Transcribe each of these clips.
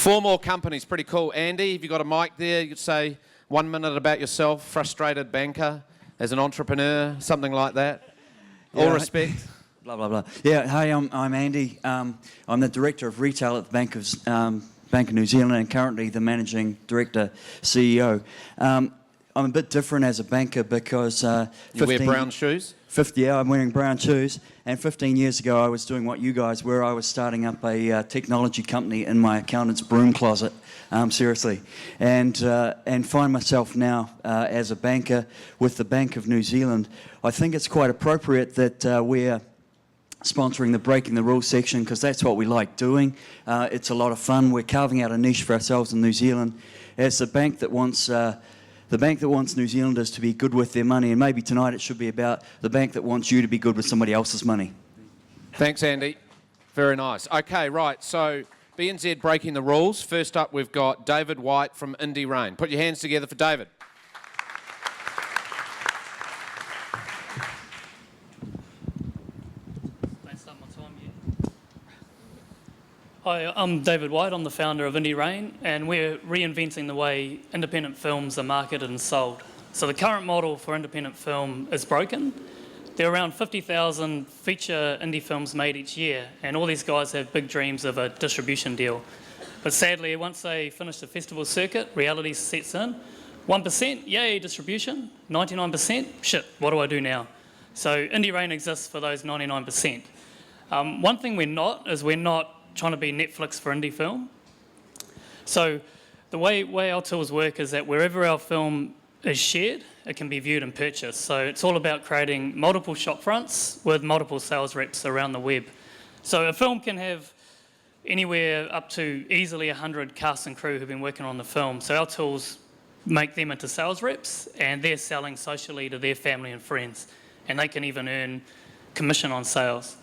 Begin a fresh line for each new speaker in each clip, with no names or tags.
4 more companies, pretty cool. Andy, have you got a mic there? You could say 1 minute about yourself, frustrated banker, as an entrepreneur, something like that. All respect.
Blah, blah, blah. Yeah, hey, I'm Andy. I'm the Director of Retail at the Bank of New Zealand and currently the Managing Director, CEO. I'm a bit different as a banker because...
you wear brown shoes?
Yeah, I'm wearing brown shoes. And 15 years ago, I was doing what you guys were. I was starting up a technology company in my accountant's broom closet, seriously. And find myself now as a banker with the Bank of New Zealand. I think it's quite appropriate that we're sponsoring the Breaking the Rules section because that's what we like doing. It's a lot of fun. We're carving out a niche for ourselves in New Zealand. As the bank that wants New Zealanders to be good with their money, and maybe tonight it should be about the bank that wants you to be good with somebody else's money.
Thanks, Andy. Very nice. Okay, right, so BNZ Breaking the Rules. First up, we've got David White from Indie Rain. Put your hands together for David.
Hi, I'm David White. I'm the founder of Indie Rain, and we're reinventing the way independent films are marketed and sold. So the current model for independent film is broken. There are around 50,000 feature indie films made each year, and all these guys have big dreams of a distribution deal. But sadly, once they finish the festival circuit, reality sets in. 1%, yay, distribution. 99%, shit, what do I do now? So Indie Rain exists for those 99%. One thing we're not trying to be Netflix for indie film. So the way our tools work is that wherever our film is shared, it can be viewed and purchased. So it's all about creating multiple shop fronts with multiple sales reps around the web. So a film can have anywhere up to easily 100 cast and crew who've been working on the film. So our tools make them into sales reps, and they're selling socially to their family and friends. And they can even earn commission on sales.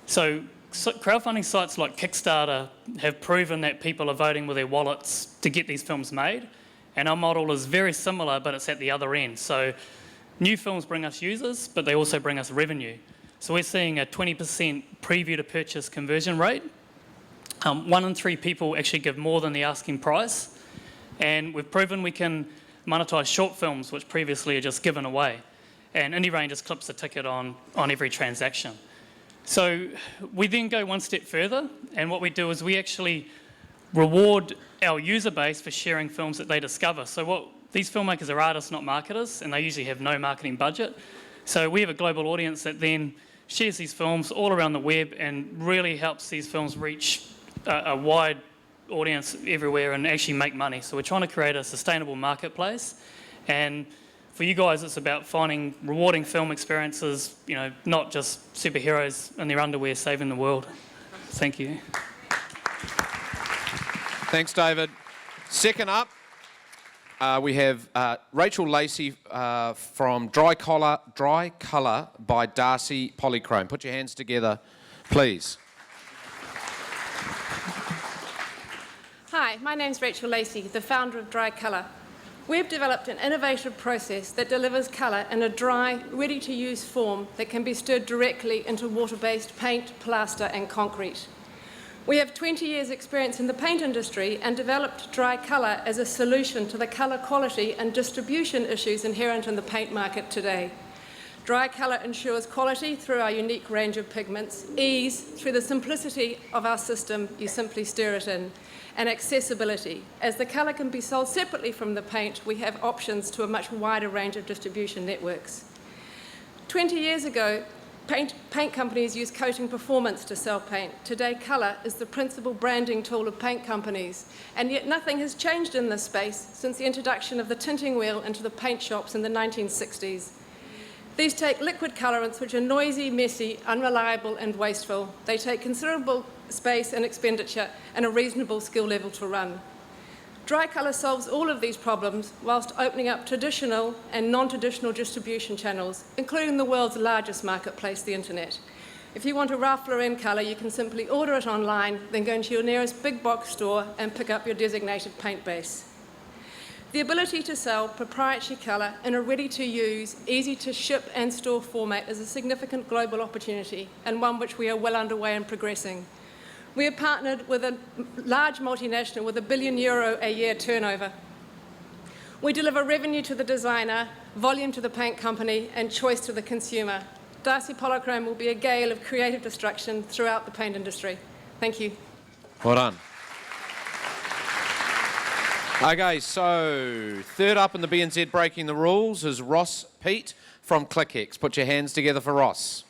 So crowdfunding sites like Kickstarter have proven that people are voting with their wallets to get these films made, and our model is very similar, but it's at the other end. So new films bring us users, but they also bring us revenue. So we're seeing a 20% preview to purchase conversion rate. 1 in 3 people actually give more than the asking price, and we've proven we can monetize short films, which previously are just given away. And Indie Rain just clips the ticket on every transaction. So we then go one step further, and what we do is we actually reward our user base for sharing films that they discover. So these filmmakers are artists, not marketers, and they usually have no marketing budget. So we have a global audience that then shares these films all around the web and really helps these films reach a wide audience everywhere and actually make money. So we're trying to create a sustainable marketplace, and for you guys, it's about finding rewarding film experiences, not just superheroes in their underwear saving the world. Thank you.
Thanks, David. Second up, we have Rachel Lacey from Dry Colour by Darcy Polychrome. Put your hands together, please.
Hi, my name's Rachel Lacey, the founder of Dry Colour. We've developed an innovative process that delivers colour in a dry, ready-to-use form that can be stirred directly into water-based paint, plaster and concrete. We have 20 years' experience in the paint industry and developed Dry Colour as a solution to the colour quality and distribution issues inherent in the paint market today. Dry Colour ensures quality through our unique range of pigments, ease through the simplicity of our system, you simply stir it in, and accessibility. As the colour can be sold separately from the paint, we have options to a much wider range of distribution networks. 20 years ago, paint companies used coating performance to sell paint. Today, colour is the principal branding tool of paint companies, and yet nothing has changed in this space since the introduction of the tinting wheel into the paint shops in the 1960s. These take liquid colorants which are noisy, messy, unreliable and wasteful. They take considerable space and expenditure and a reasonable skill level to run. Dry Colour solves all of these problems whilst opening up traditional and non-traditional distribution channels, including the world's largest marketplace, the internet. If you want a Ralph Lauren colour, you can simply order it online, then go into your nearest big box store and pick up your designated paint base. The ability to sell proprietary colour in a ready-to-use, easy-to-ship and store format is a significant global opportunity, and one which we are well underway in progressing. We have partnered with a large multinational with €1 billion a year turnover. We deliver revenue to the designer, volume to the paint company, and choice to the consumer. Darcy Polychrome will be a gale of creative destruction throughout the paint industry. Thank you.
Well done. Okay, so third up in the BNZ Breaking the Rules is Ross Pete from Clickx. Put your hands together for Ross.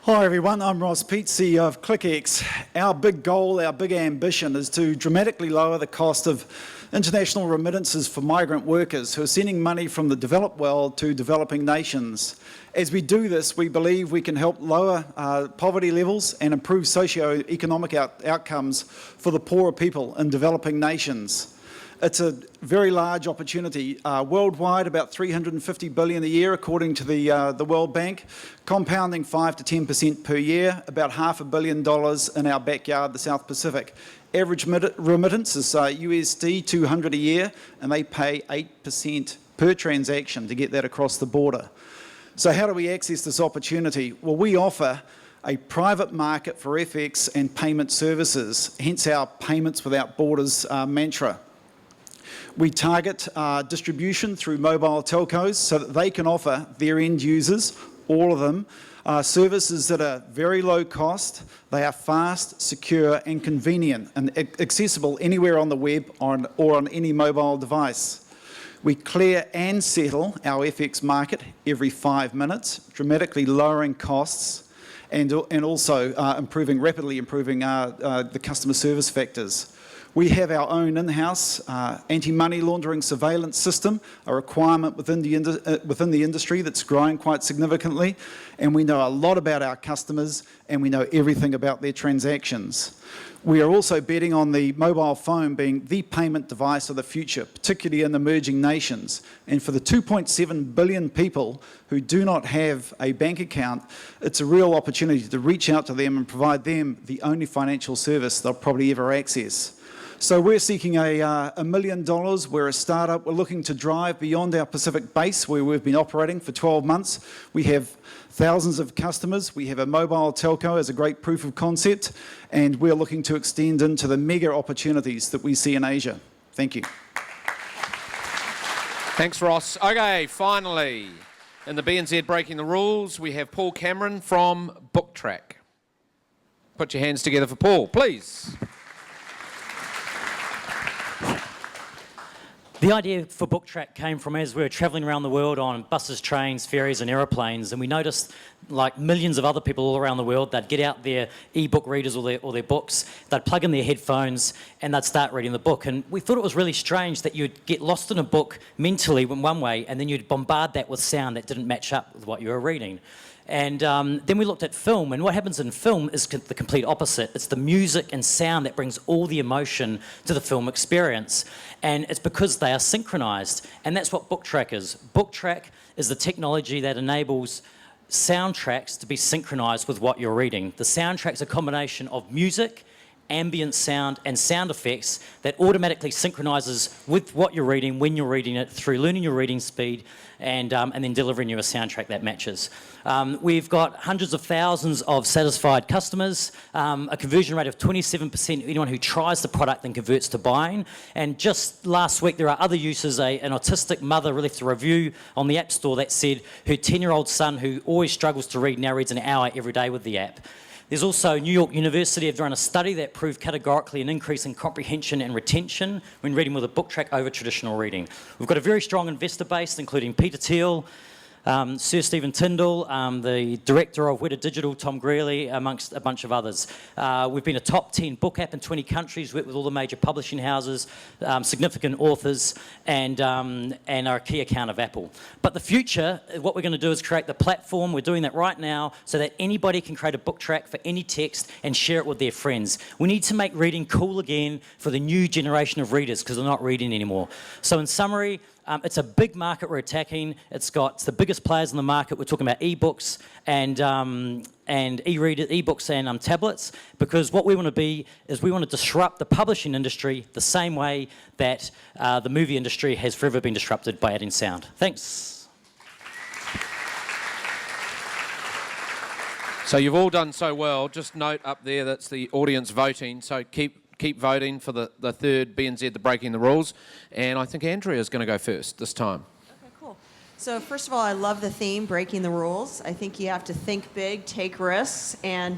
Hi everyone, I'm Ross Pete, CEO of Clickx. Our big goal, our big ambition is to dramatically lower the cost of international remittances for migrant workers who are sending money from the developed world to developing nations. As we do this, we believe we can help lower poverty levels and improve socio-economic outcomes for the poorer people in developing nations. It's a very large opportunity. Worldwide, about $350 billion a year, according to the World Bank, compounding 5 to 10% per year, about $500 million in our backyard, the South Pacific. Average remittance is USD 200 a year, and they pay 8% per transaction to get that across the border. So how do we access this opportunity? Well, we offer a private market for FX and payment services, hence our Payments Without Borders mantra. We target distribution through mobile telcos so that they can offer their end users, all of them, services that are very low cost, they are fast, secure and convenient and accessible anywhere on the web or on any mobile device. We clear and settle our FX market every 5 minutes, dramatically lowering costs and also rapidly improving the customer service factors. We have our own in-house anti-money laundering surveillance system, a requirement within the industry that's growing quite significantly, and we know a lot about our customers and we know everything about their transactions. We are also betting on the mobile phone being the payment device of the future, particularly in emerging nations. And for the 2.7 billion people who do not have a bank account, it's a real opportunity to reach out to them and provide them the only financial service they'll probably ever access. So we're seeking $1 million. We're a startup. We're looking to drive beyond our Pacific base where we've been operating for 12 months. We have thousands of customers. We have a mobile telco as a great proof of concept, and we're looking to extend into the mega opportunities that we see in Asia. Thank you.
Thanks, Ross. Okay, finally, in the BNZ Breaking the Rules, we have Paul Cameron from Booktrack. Put your hands together for Paul, please.
The idea for Booktrack came from as we were travelling around the world on buses, trains, ferries and aeroplanes, and we noticed, like millions of other people all around the world, they'd get out their e-book readers or their books, they'd plug in their headphones and they'd start reading the book. And we thought it was really strange that you'd get lost in a book mentally in one way and then you'd bombard that with sound that didn't match up with what you were reading. And then we looked at film, and what happens in film is the complete opposite. It's the music and sound that brings all the emotion to the film experience, and it's because they are synchronized, and that's what Booktrack is. Booktrack is the technology that enables soundtracks to be synchronized with what you're reading. The soundtrack's a combination of music, ambient sound and sound effects that automatically synchronizes with what you're reading when you're reading it through learning your reading speed and then delivering you a soundtrack that matches. We've got hundreds of thousands of satisfied customers, a conversion rate of 27% of anyone who tries the product and converts to buying. And just last week there are other users, an autistic mother left a review on the App Store that said her 10-year-old son, who always struggles to read, now reads an hour every day with the app. There's also New York University have done a study that proved categorically an increase in comprehension and retention when reading with a Booktrack over traditional reading. We've got a very strong investor base, including Peter Thiel, Sir Stephen Tyndall, the director of Weta Digital, Tom Greeley, amongst a bunch of others. We've been a top 10 book app in 20 countries, worked with all the major publishing houses, significant authors, and are a key account of Apple. But the future, what we're going to do is create the platform. We're doing that right now so that anybody can create a book track for any text and share it with their friends. We need to make reading cool again for the new generation of readers because they're not reading anymore. So in summary, it's a big market we're attacking. It's the biggest players in the market. We're talking about e-books and e-readers, e-books and tablets, because what we want to be is we want to disrupt the publishing industry the same way that the movie industry has forever been disrupted by adding sound. Thanks.
So you've all done so well. Just note up there that's the audience voting. So keep voting for the third BNZ, the Breaking the Rules. And I think Andrea's going to go first this time.
Okay, cool. So first of all, I love the theme, breaking the rules. I think you have to think big, take risks, and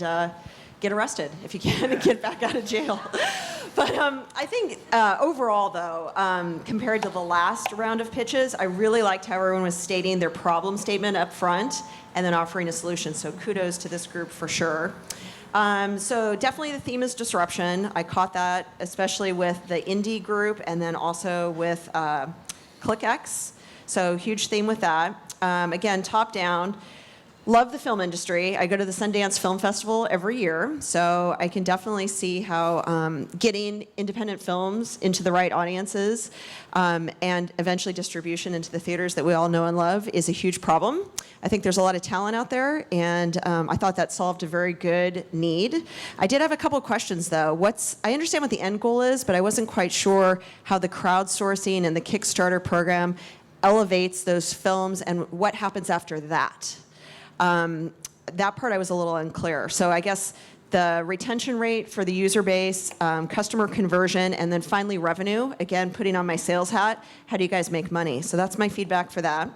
get arrested if you can and get back out of jail. But I think overall, though, compared to the last round of pitches, I really liked how everyone was stating their problem statement up front and then offering a solution. So kudos to this group for sure. So definitely the theme is disruption. I caught that, especially with the indie group and then also with Clickx. So huge theme with that. Again, top down. Love the film industry. I go to the Sundance Film Festival every year, so I can definitely see how getting independent films into the right audiences and eventually distribution into the theaters that we all know and love is a huge problem. I think there's a lot of talent out there, and I thought that solved a very good need. I did have a couple of questions, though. I understand what the end goal is, but I wasn't quite sure how the crowdsourcing and the Kickstarter program elevates those films and what happens after that. That part I was a little unclear. So I guess the retention rate for the user base, customer conversion, and then finally revenue. Again, putting on my sales hat, how do you guys make money? So that's my feedback for that.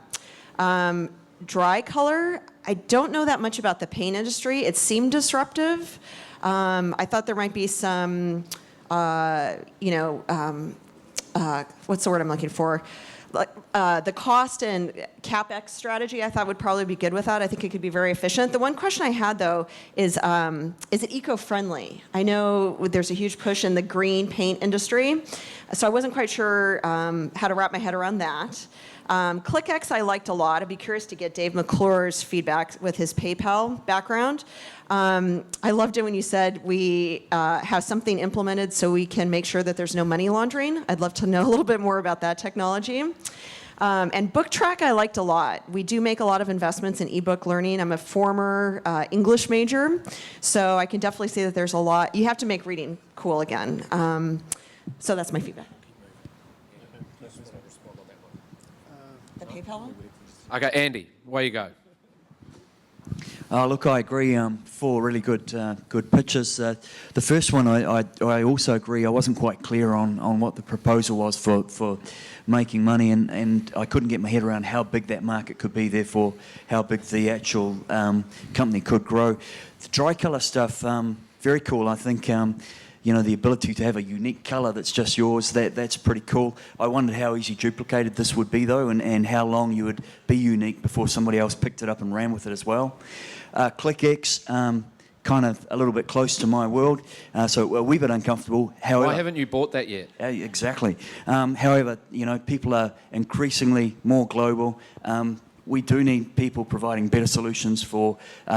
Dry color, I don't know that much about the paint industry. It seemed disruptive. I thought there might be some, what's the word I'm looking for? The cost and CapEx strategy, I thought would probably be good with that. I think it could be very efficient. The one question I had, though, is it eco-friendly? I know there's a huge push in the green paint industry, so I wasn't quite sure how to wrap my head around that. Clickx I liked a lot. I'd be curious to get Dave McClure's feedback with his PayPal background. I loved it when you said we have something implemented so we can make sure that there's no money laundering. I'd love to know a little bit more about that technology. And Booktrack I liked a lot. We do make a lot of investments in ebook learning. I'm a former English major, so I can definitely see that there's a lot. You have to make reading cool again. So that's my feedback. The PayPal one?
Okay, Andy, away you go.
Look, I agree. 4 really good pitches. The first one, I also agree. I wasn't quite clear on what the proposal was for making money, and I couldn't get my head around how big that market could be. Therefore, how big the actual company could grow. The dry color stuff, very cool. I think. The ability to have a unique colour that's just yours, that's pretty cool. I wondered how easy duplicated this would be, though, and how long you would be unique before somebody else picked it up and ran with it as well. Clickx, kind of a little bit close to my world, so a wee bit uncomfortable. However,
why haven't you bought that yet?
Exactly. However, people are increasingly more global. We do need people providing better solutions for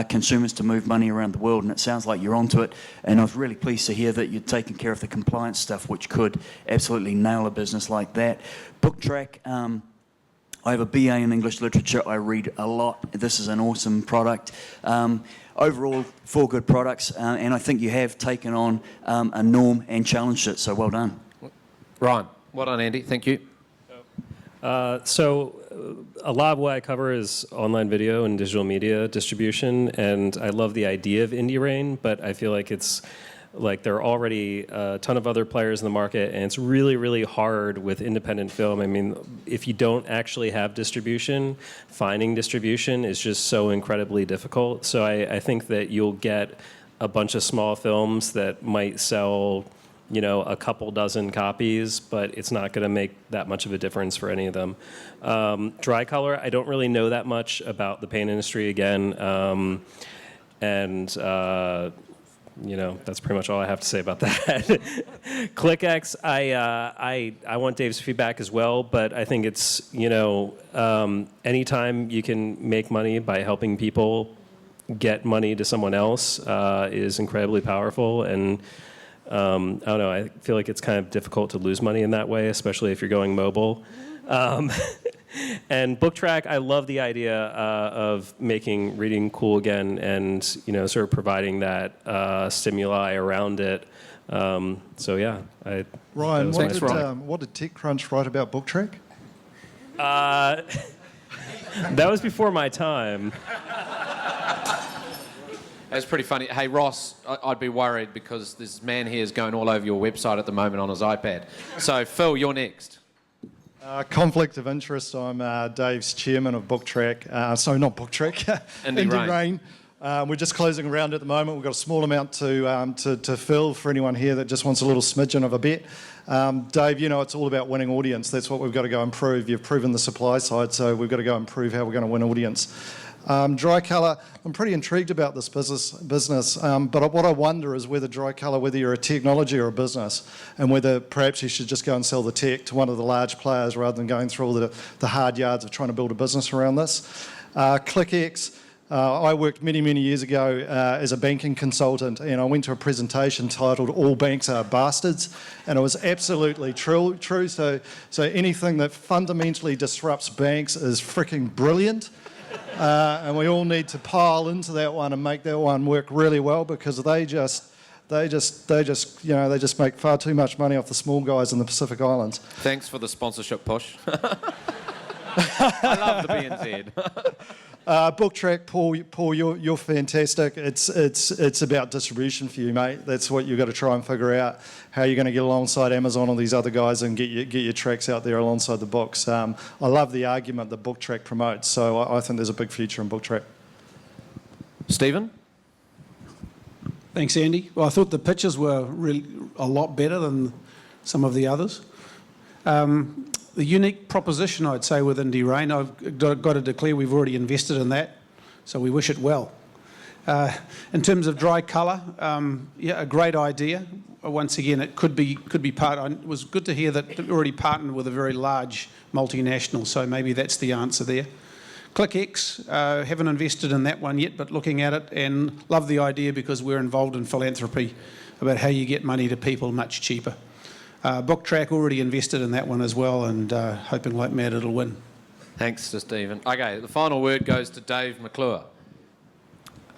consumers to move money around the world, and it sounds like you're onto it. And I was really pleased to hear that you're taking care of the compliance stuff, which could absolutely nail a business like that. Booktrack, I have a BA in English literature. I read a lot. This is an awesome product. Overall, 4 good products, and I think you have taken on a norm and challenged it, so well done.
Ryan, well done, Andy. Thank you.
So a lot of what I cover is online video and digital media distribution, and I love the idea of IndieRain, but I feel like it's like there are already a ton of other players in the market, and it's really, really hard with independent film. I mean, if you don't actually have distribution, finding distribution is just so incredibly difficult. So I think that you'll get a bunch of small films that might sell a couple dozen copies, but it's not going to make that much of a difference for any of them. Dry color, I don't really know that much about the paint industry again, and that's pretty much all I have to say about that. Clickx, I want Dave's feedback as well, but I think it's anytime you can make money by helping people get money to someone else is incredibly powerful, and I don't know, I feel like it's kind of difficult to lose money in that way, especially if you're going mobile. And Booktrack, I love the idea of making reading cool again and, sort of providing that stimuli around it. So, yeah.
Ryan,
Ryan.
what did TechCrunch write about Booktrack?
That was before my time.
That's pretty funny. Hey, Ross, I'd be worried because this man here is going all over your website at the moment on his iPad. So, Phil, you're next.
Conflict of interest. I'm Dave's chairman of Booktrack. So not Booktrack,
Indie Rain.
We're just closing around at the moment. We've got a small amount to fill for anyone here that just wants a little smidgen of a bet. Dave, you know it's all about winning audience. That's what we've got to go improve. You've proven the supply side, so we've got to go improve how we're going to win audience. Dry colour, I'm pretty intrigued about this business, but what I wonder is whether dry colour, whether you're a technology or a business, and whether perhaps you should just go and sell the tech to one of the large players rather than going through all the hard yards of trying to build a business around this. Clickx, I worked many, many years ago as a banking consultant, and I went to a presentation titled "All Banks Are Bastards," and it was absolutely true. So anything that fundamentally disrupts banks is freaking brilliant. And we all need to pile into that one and make that one work really well, because they just make far too much money off the small guys in the Pacific Islands.
Thanks for the sponsorship push. I love the BNZ.
Booktrack, Paul, you're fantastic. It's about distribution for you, mate. That's what you've got to try and figure out, how you're going to get alongside Amazon or these other guys and get your tracks out there alongside the books. I love the argument that Booktrack promotes, so I think there's a big future in Booktrack.
Stephen?
Thanks, Andy. Well, I thought the pictures were really a lot better than some of the others. The unique proposition, I'd say, with Indie Rain, I've got to declare we've already invested in that, so we wish it well. In terms of dry colour, yeah, a great idea. Once again, it could be part. It was good to hear that it already partnered with a very large multinational, so maybe that's the answer there. Clickx, haven't invested in that one yet, but looking at it and love the idea because we're involved in philanthropy about how you get money to people much cheaper. Booktrack, already invested in that one as well, and hoping like mad it'll win.
Thanks to Stephen. Okay, the final word goes to Dave McClure.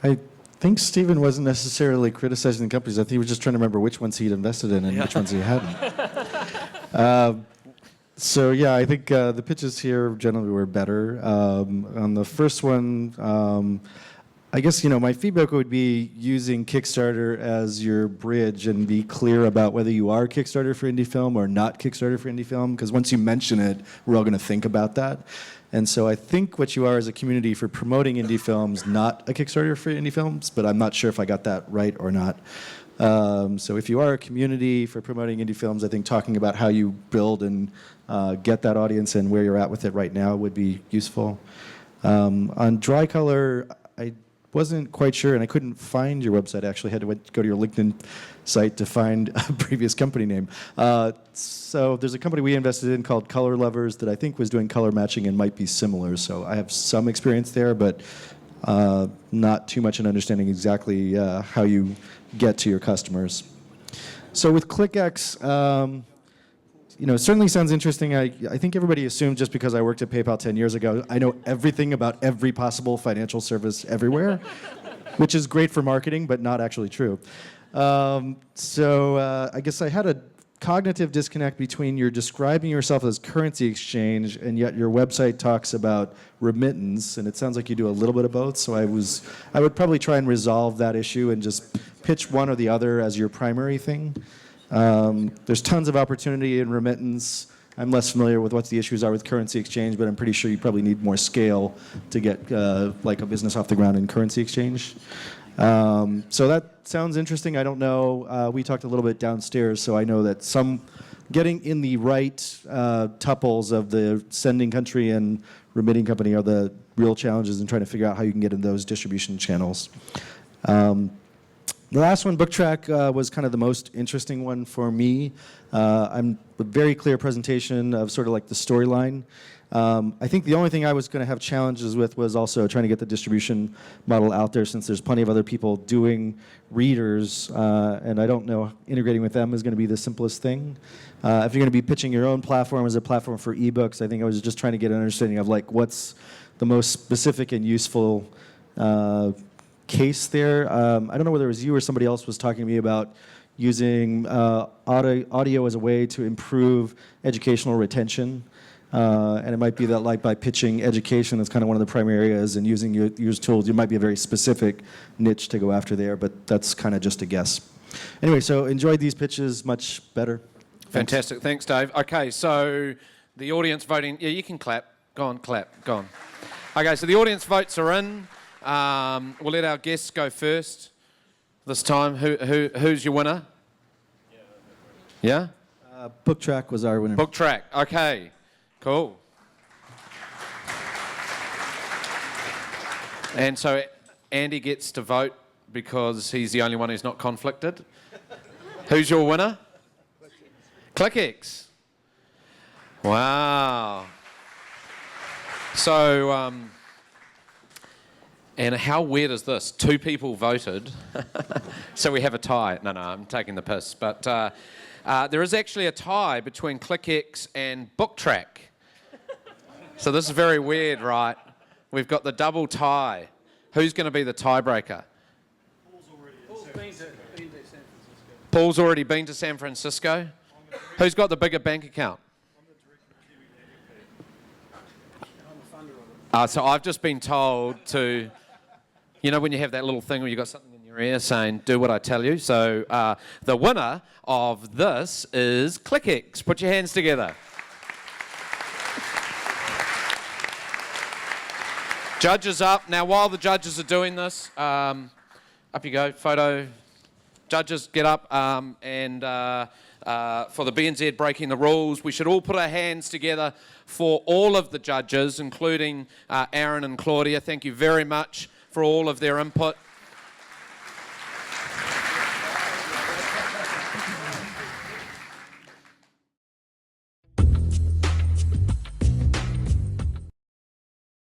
I think Stephen wasn't necessarily criticizing the companies. I think he was just trying to remember which ones he'd invested in and which ones he hadn't. So yeah, I think the pitches here generally were better. On the first one, I guess, my feedback would be using Kickstarter as your bridge and be clear about whether you are Kickstarter for indie film or not Kickstarter for indie film, because once you mention it, we're all going to think about that. And so I think what you are is a community for promoting indie films, not a Kickstarter for indie films, but I'm not sure if I got that right or not. So if you are a community for promoting indie films, I think talking about how you build and get that audience and where you're at with it right now would be useful. On dry color, I wasn't quite sure, and I couldn't find your website. Actually, I had to go to your LinkedIn site to find a previous company name. So there's a company we invested in called Color Lovers that I think was doing color matching and might be similar. So I have some experience there, but not too much in understanding exactly how you get to your customers. So with Clickx, it certainly sounds interesting. I think everybody assumed just because I worked at PayPal 10 years ago, I know everything about every possible financial service everywhere, which is great for marketing, but not actually true. So I guess I had a cognitive disconnect between you're describing yourself as currency exchange, and yet your website talks about remittance, and it sounds like you do a little bit of both. So I would probably try and resolve that issue and just pitch one or the other as your primary thing. There's tons of opportunity in remittance. I'm less familiar with what the issues are with currency exchange, but I'm pretty sure you probably need more scale to get like a business off the ground in currency exchange. So that sounds interesting. I don't know. We talked a little bit downstairs, so I know that getting in the right tuples of the sending country and remitting company are the real challenges in trying to figure out how you can get in those distribution channels. The last one, Booktrack, was kind of the most interesting one for me. I'm a very clear presentation of sort of like the storyline. I think the only thing I was going to have challenges with was also trying to get the distribution model out there, since there's plenty of other people doing readers, and I don't know integrating with them is going to be the simplest thing. If you're going to be pitching your own platform as a platform for ebooks, I think I was just trying to get an understanding of like what's the most specific and useful case there. I don't know whether it was you or somebody else was talking to me about using audio as a way to improve educational retention. And it might be that, like, by pitching education, that's kind of one of the primary areas, and using your tools, you might be a very specific niche to go after there, but that's kind of just a guess. Anyway, so enjoyed these pitches much better.
Fantastic. Thanks, Dave. Okay, so the audience voting. Yeah, you can clap. Go on, clap. Go on. Okay, so the audience votes are in. We'll let our guests go first this time. Who's your winner? Yeah?
Booktrack was our winner.
Booktrack. Okay. Cool. And so Andy gets to vote because he's the only one who's not conflicted. Who's your winner? Clickx. Wow. So, and how weird is this? 2 people voted, so we have a tie. No, I'm taking the piss. But there is actually a tie between Clickx and Booktrack. So this is very weird, right? We've got the double tie. Who's going to be the tiebreaker? Paul's already been to San Francisco. Who's got the bigger bank account? So I've just been told to, you know when you have that little thing where you've got something in your ear saying, do what I tell you? So the winner of this is Clickx. Put your hands together. Judges up. Now, while the judges are doing this, up you go, photo. Judges, get up. And for the BNZ breaking the rules, we should all put our hands together for all of the judges, including Aaron and Claudia. Thank you very much for all of their input.